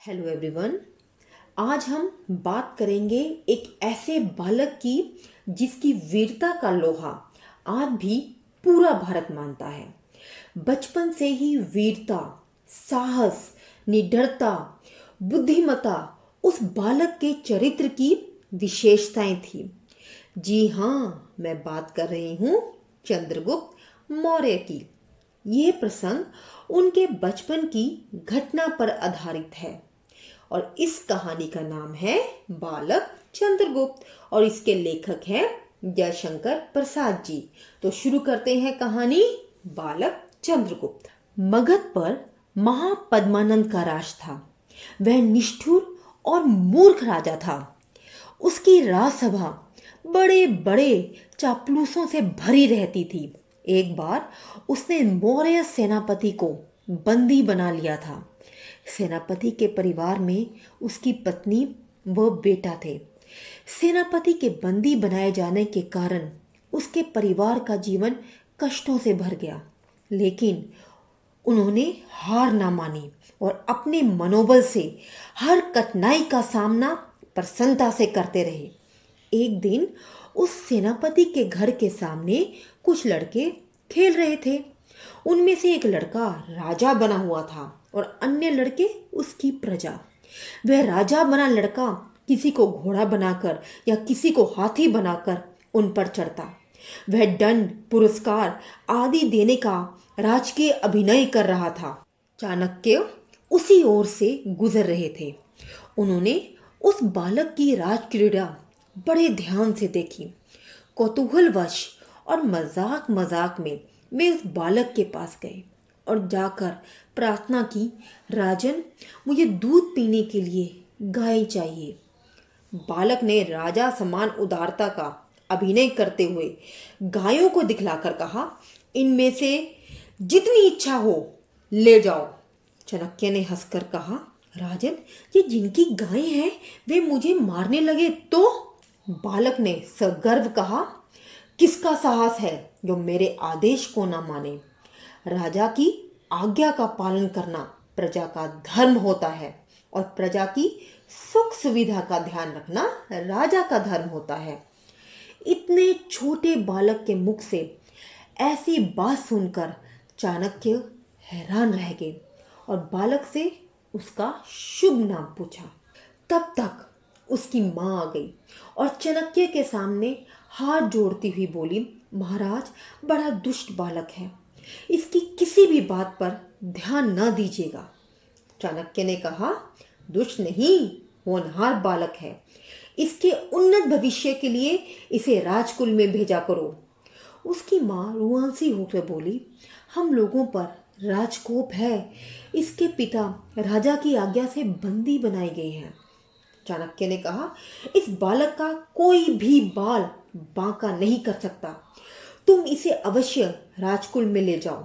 Hello everyone. आज हम बात करेंगे एक ऐसे बालक की जिसकी वीरता का लोहा आज भी पूरा भारत मानता है। बचपन से ही वीरता, साहस, निडरता, बुद्धिमत्ता उस बालक के चरित्र की विशेषताएं थी। जी हाँ, मैं बात कर रही हूँ चंद्रगुप्त मौर्य की। यह प्रसंग उनके बचपन की घटना पर आधारित है और इस कहानी का नाम है बालक चंद्रगुप्त और इसके लेखक हैं जयशंकर प्रसाद जी। तो शुरू करते हैं कहानी बालक चंद्रगुप्त। मगध पर महापद्मानंद का राज था। वह निष्ठुर और मूर्ख राजा था। उसकी राजसभा बड़े बड़े चापलूसों से भरी रहती थी। एक बार उसने मौर्य सेनापति को बंदी बना लिया था। सेनापति के परिवार में उसकी पत्नी व बेटा थे। सेनापति के बंदी बनाए जाने के कारण उसके परिवार का जीवन कष्टों से भर गया, लेकिन उन्होंने हार ना मानी और अपने मनोबल से हर कठिनाई का सामना प्रसन्नता से करते रहे। एक दिन उस सेनापति के घर के सामने कुछ लड़के खेल रहे थे। उनमें से एक लड़का राजा बना हुआ था और अन्य लड़के उसकी प्रजा। वह राजा बना लड़का किसी को घोड़ा बनाकर या किसी को हाथी बनाकर उन पर चढ़ता। वह दंड, पुरस्कार आदि देने का राजकीय अभिनय कर रहा था। चाणक्य उसी ओर से गुजर रहे थे। उन्होंने उस बालक की राजक्रीड़ा बड़े ध्यान से देखी। कौतूहलवश और मजाक मजाक में वे उस बालक के पास गए और जाकर प्रार्थना की, राजन, मुझे दूध पीने के लिए गाय चाहिए। बालक ने राजा समान उदारता का अभिनय करते हुए गायों को दिखलाकर कहा, इनमें से जितनी इच्छा हो ले जाओ। चाणक्य ने हंसकर कहा, राजन, ये जिनकी गायें हैं वे मुझे मारने लगे तो? बालक ने सगर्व कहा, किसका साहस है जो मेरे आदेश को ना माने? राजा की आज्ञा का पालन करना प्रजा का धर्म होता है और प्रजा की सुख सुविधा का ध्यान रखना राजा का धर्म होता है। इतने छोटे बालक के मुख से ऐसी बात सुनकर चाणक्य हैरान रह गए और बालक से उसका शुभ नाम पूछा। तब तक उसकी मां आ गई और चाणक्य के सामने हाथ जोड़ती हुई बोली, महाराज, बड़ा दुष्ट बालक है, इसकी किसी भी बात पर ध्यान न दीजिएगा। चाणक्य ने कहा, दुष्ट नहीं, होनहार बालक है। इसके उन्नत भविष्य के लिए इसे राजकुल में भेजा करो। उसकी मां रुआंसी होकर बोली, हम लोगों पर राजकोप है। इसके पिता राजा की आज्ञा से बंदी बनाए गए हैं। चाणक्य ने कहा, इस बालक का कोई भी बाल बांका नहीं कर सकता। तुम इसे अवश्य राजकुल में ले जाओ।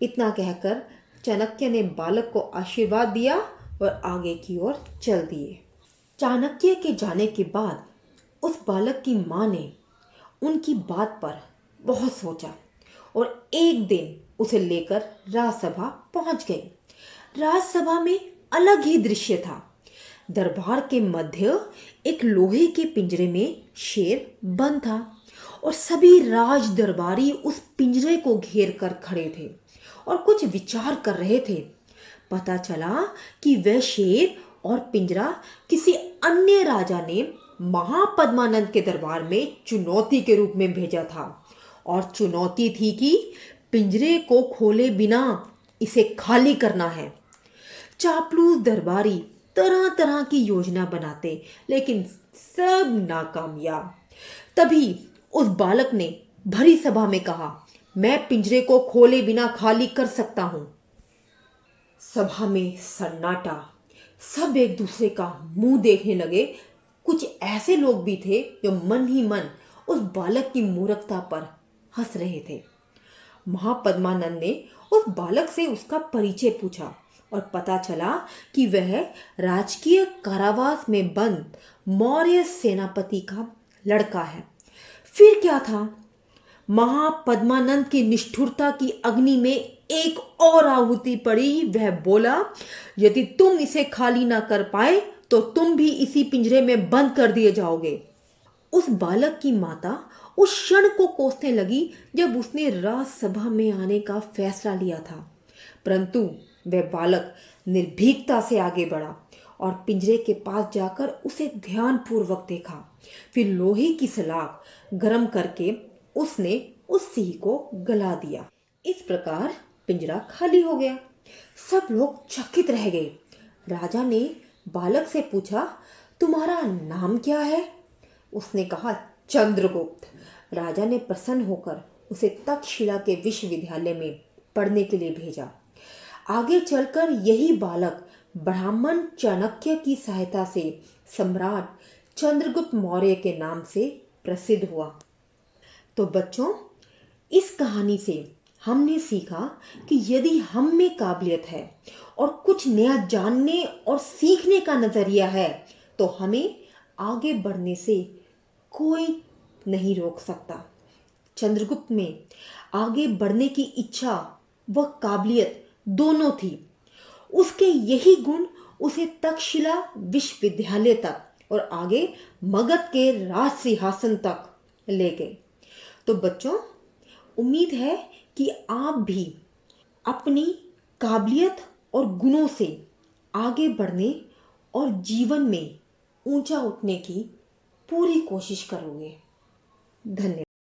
इतना कहकर चाणक्य ने बालक को आशीर्वाद दिया और आगे की ओर चल दिए। चाणक्य के जाने के बाद उस बालक की मां ने उनकी बात पर बहुत सोचा और एक दिन उसे लेकर राजसभा पहुंच गई। राजसभा में अलग ही दृश्य था। दरबार के मध्य एक लोहे के पिंजरे में शेर बंद था और सभी राज दरबारी उस पिंजरे को घेर कर खड़े थे और कुछ विचार कर रहे थे। पता चला कि वह शेर और पिंजरा किसी अन्य राजा ने महापद्मानंद के दरबार में चुनौती के रूप में भेजा था और चुनौती थी कि पिंजरे को खोले बिना इसे खाली करना है। चापलूस दरबारी तरह तरह की योजना बनाते, लेकिन सब नाकामयाब। तभी उस बालक ने भरी सभा में कहा, मैं पिंजरे को खोले बिना खाली कर सकता हूं। सभा में सन्नाटा। सब एक दूसरे का मुंह देखने लगे। कुछ ऐसे लोग भी थे जो मन ही मन उस बालक की मूर्खता पर हंस रहे थे। महापद्मानंद ने उस बालक से उसका परिचय पूछा और पता चला कि वह राजकीय कारावास में बंद मौर्य सेनापति का लड़का है। फिर क्या था? महापद्मानंद की निष्ठुरता की अग्नि में एक और आहुति पड़ी। वह बोला, यदि तुम इसे खाली ना कर पाए तो तुम भी इसी पिंजरे में बंद कर दिए जाओगे। उस बालक की माता उस क्षण को कोसने लगी जब उसने राजसभा में आने का फैसला लिया था, परंतु वह बालक निर्भीकता से आगे बढ़ा और पिंजरे के पास जाकर उसे ध्यानपूर्वक देखा। फिर लोहे की सलाख गर्म करके उसने उस सिंह को गला दिया। इस प्रकार पिंजरा खाली हो गया। सब लोग चकित रह गए। राजा ने बालक से पूछा, तुम्हारा नाम क्या है? उसने कहा, चंद्रगुप्त। राजा ने प्रसन्न होकर उसे तक्षशिला के विश्वविद्यालय में पढ़ने के लिए भेजा। आगे चलकर यही बालक ब्राह्मण चाणक्य की सहायता से सम्राट चंद्रगुप्त मौर्य के नाम से प्रसिद्ध हुआ। तो बच्चों, इस कहानी से हमने सीखा कि यदि हम में काबिलियत है और कुछ नया जानने और सीखने का नजरिया है तो हमें आगे बढ़ने से कोई नहीं रोक सकता। चंद्रगुप्त में आगे बढ़ने की इच्छा व काबिलियत दोनों थी। उसके यही गुण उसे तक्षशिला विश्वविद्यालय तक और आगे मगध के राज सिंहासन तक ले गए। तो बच्चों, उम्मीद है कि आप भी अपनी काबिलियत और गुणों से आगे बढ़ने और जीवन में ऊंचा उठने की पूरी कोशिश करोगे। धन्यवाद।